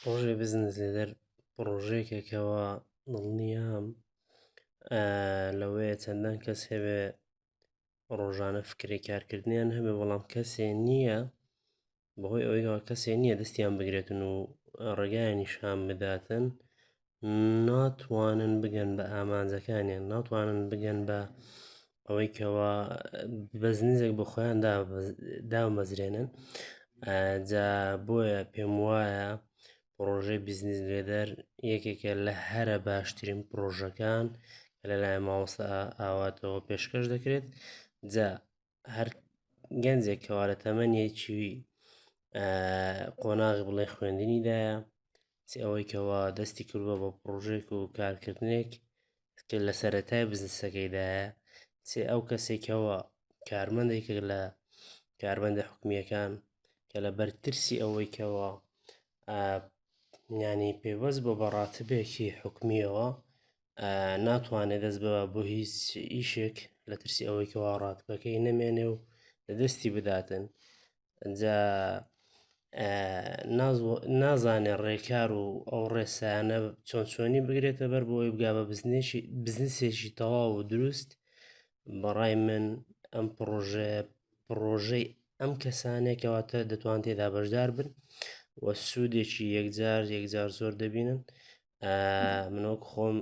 پرۆژەی بزنس لێدەر پرۆژەیەکێکەوە دڵنیام لەوەیە چەندان کەس هەبێ ڕۆژانە فکری کارکردنیان هەبێ بەڵام کەسێ نییە بەهۆی ئەوەیەوە کەسێ نییە دەستیان بگرێتن و ڕێگایانیشان بداتن ناتوانن بگەن بە ئامانجەکانیان ناتوانن بگەن بە ئەوەی کەەوە بەزنسێک بە خۆیان دامەزرێنن جا بۆیە پێم وایە پرۆژەی بیزنس لێدەر یەکێکە لە هەرە باشترین پرۆژەکان کە لەلایەن مامۆستا ئاواتەوە پێشکەش دەکرێت جا هەر گەنجێک کەوا لە تەمەنێکی قۆناغی بڵێ خوێندنیدایە چ ئەوەی کەەوە دەستی کردووە بە پرۆژێک و کارکردنێک کە لە سەرەتای بزنسەکەیدایە چێ ئەو کەسێکەوە کارمەندێک لە کارمەندە حکومیەکان کە لە بەرترسی ئەوەی کەەوە ینی پێوەست بە بەڕاتبێکی حکومیەوە ناتوانێت دەست بە بۆ هیچ ئیشێک لە ترسی ئەوەی کەوا ڕاتبەکەی نەمێنێ و لە دەستی بداتن جا نازانێ ڕێکار و ئەو ڕێسایانە چۆنی بگرێتە بەر بۆی بگا بە بزنسێکی تەواو و دروست بەڕای من ئەم پرۆژەی ئەم کەسانێکەوەتە دەتوان تێدا بەشدار بن وە سوودێکی یەکجار زۆر دەبینن منۆک خۆم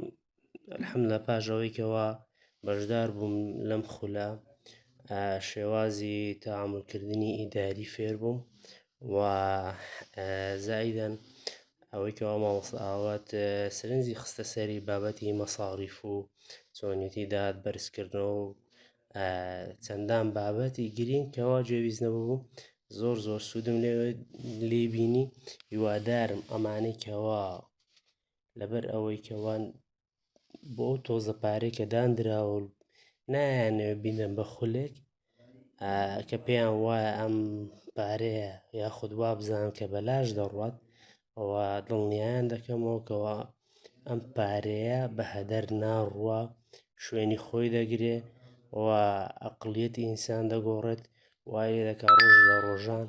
الحەمدولە پاش ئەوەیکەوە بەشدار بووم لەم خولە شێوازی تەعاملکردنی ئیداری فێر بووم و زائیدەن ئەوەی کەەوە مامۆستا ئاوات سەرنجی خستە سەری بابەتی مەساڕیف و چۆنیەتی داهات بەرزکردنەوە و چەندان بابەتی گرنگ کەوا جێویست نەبوو زۆر سوودم لێ بینی هیوادارم ئەمانەی کەوا لەبەر ئەوەی کەوان بۆ ئەو تۆزە پارەی کە دانراوە نایانەوێ بینن بە خولێک کە پێیان وایە ئەم پارەیە یاخود وا بزانن کە بەلاش دەڕوات ئەوە دڵنیایان دەکەمەوە کەەوە ئەم پارەیە بە هەدەر ناڕوە شوێنی خۆی دەگرێ و ئەقڵیەتی ئینسان دەگۆڕێت وای لێ دەکا ڕۆژ لە ڕۆژان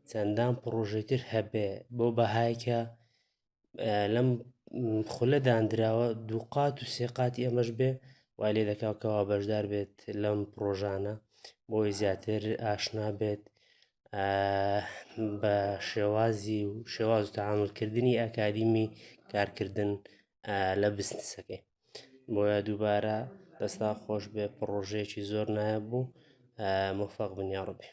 چەندان پرۆژەی تر هەبێ بۆ بەهایکە لەم خولە دانراوە دوو قات و سێ قاتی ئەمەش بێ وای لێ دەکاوکەوە بەشدار بێت لەم پرۆژانە بۆی زیاتر ئاشنا بێت بە شێواز و تەعاملکردنی ئەکادیمی کارکردن لە بزنسەکەی بۆیە دووبارە دەستا خۆش بێ پرۆژەیەکی زۆر نایە بوو موفەق بن یا ڕەبی.